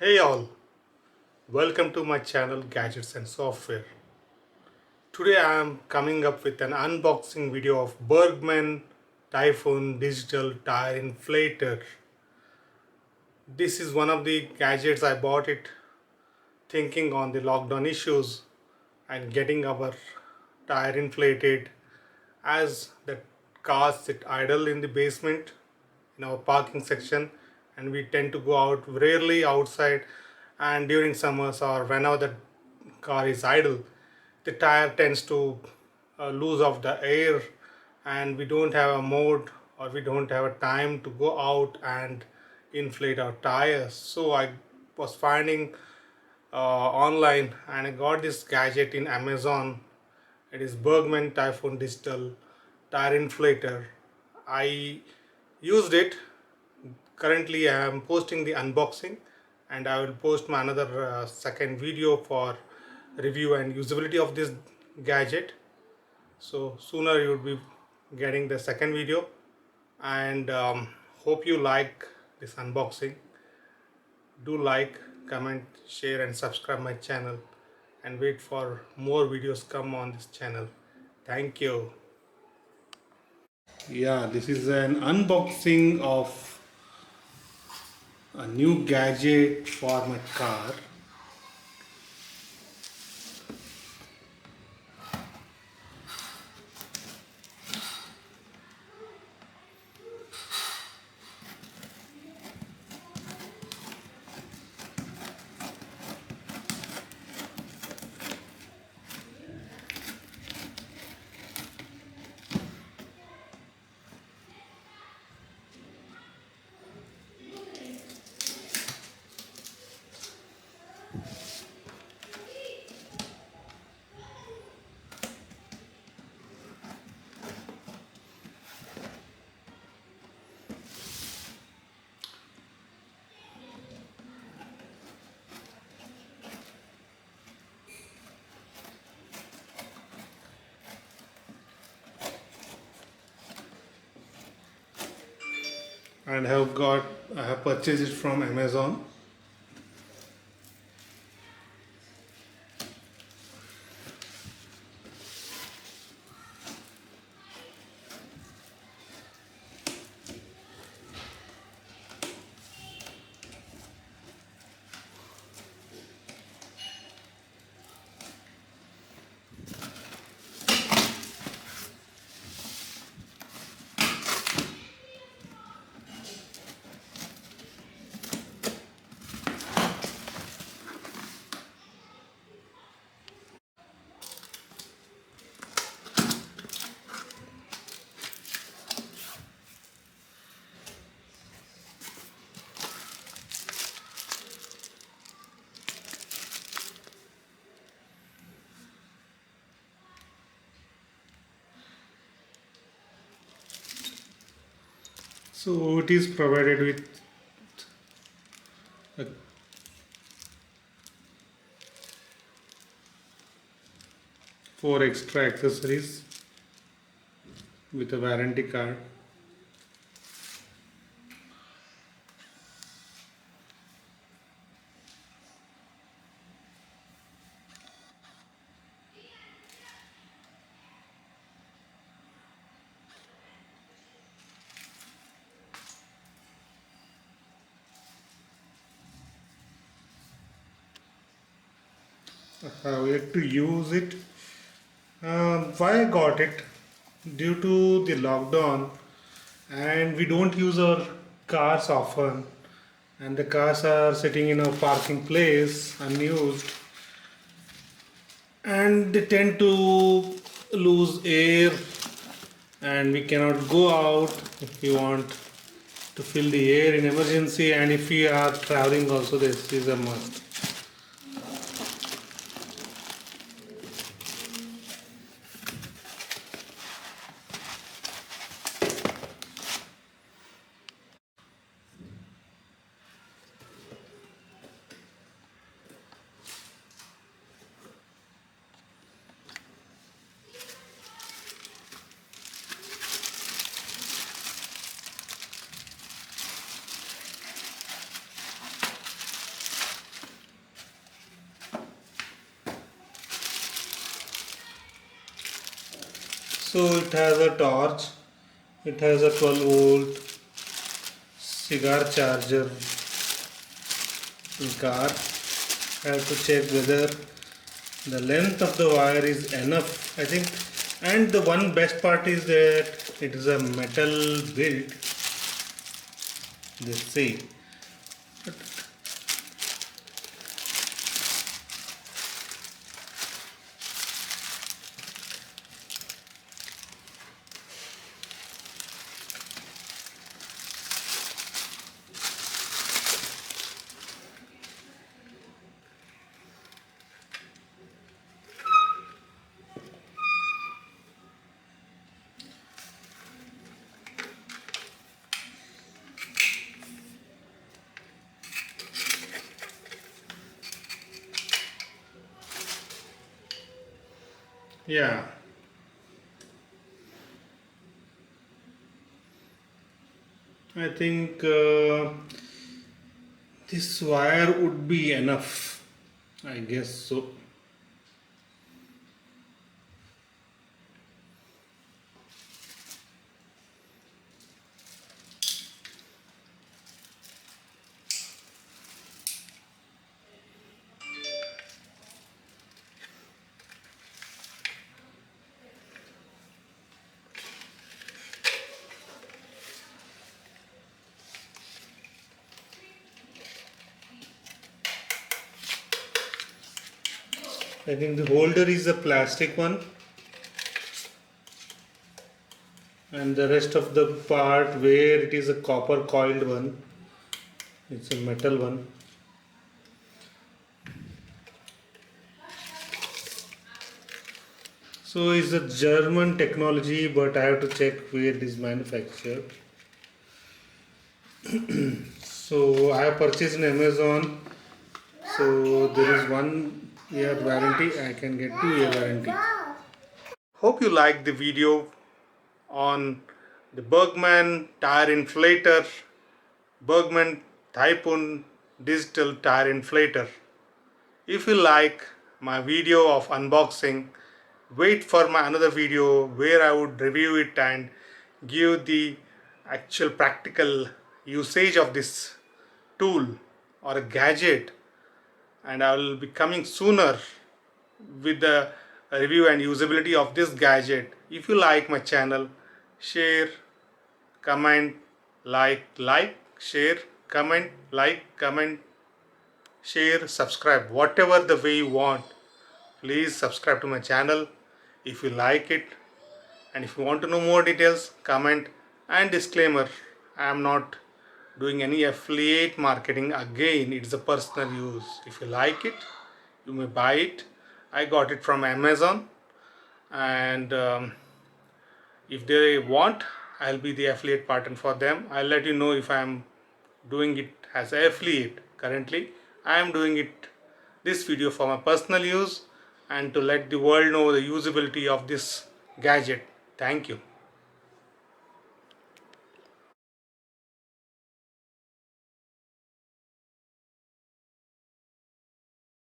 Hey all, welcome to my channel Gadgets and Software. Today I am coming up with an unboxing video of Bergmann Typhoon-Digital Tyre Inflator. This is one of the gadgets I bought it thinking on the lockdown issues and getting our tire inflated as the cars sit idle in the basement in our parking section, and we tend to go out rarely outside, and during summers or whenever the car is idle the tire tends to lose off the air, and we don't have a mode or we don't have a time to go out and inflate our tires. So I was finding online and I got this gadget in Amazon. It is Bergmann Typhoon Digital Tyre Inflator. I used it. Currently I am posting the unboxing, and I will post my another second video for review and usability of this gadget. So sooner you will be getting the second video, and hope you like this unboxing. Do like, comment, share and subscribe my channel, and wait for more videos come on this channel. Thank you. Yeah, this is an unboxing of a new gadget for my car. And I have purchased it from Amazon. So it is provided with uh, 4 extra accessories with a warranty card. How yet to use it. Why I got it? Due to the lockdown, and we don't use our cars often, and the cars are sitting in a parking place unused, and they tend to lose air, and we cannot go out if we want to fill the air in emergency, and if we are traveling also this is a must. So it has a torch, it has a 12-volt cigar charger in car. I have to check whether the length of the wire is enough, I think. And the one best part is that it is a metal build, they say. Yeah, I think this wire would be enough. I guess so. I think the holder is a plastic one, and the rest of the part where it is a copper coiled one, it's a metal one. So it's a German technology, but I have to check where it is manufactured. So I have purchased in Amazon. So there is 1 year warranty. I can get 2 year warranty. Hope you liked the video on the Bergmann tire inflator, Bergmann typhoon-digital tire inflator. If you like my video of unboxing, wait for my another video where I would review it and give the actual practical usage of this tool or a gadget, and I will be coming sooner with the review and usability of this gadget. If you like my channel, share, comment, share, comment, share, subscribe, whatever the way you want. Please subscribe to my channel if you like it, and if you want to know more details, comment. And disclaimer, I am not doing any affiliate marketing. Again, it's a personal use. If you like it, you may buy it. I got it from Amazon, and if they want, I'll be the affiliate partner for them. I'll let you know if I'm doing it as an affiliate. Currently I am doing it, this video, for my personal use and to let the world know the usability of this gadget. Thank you.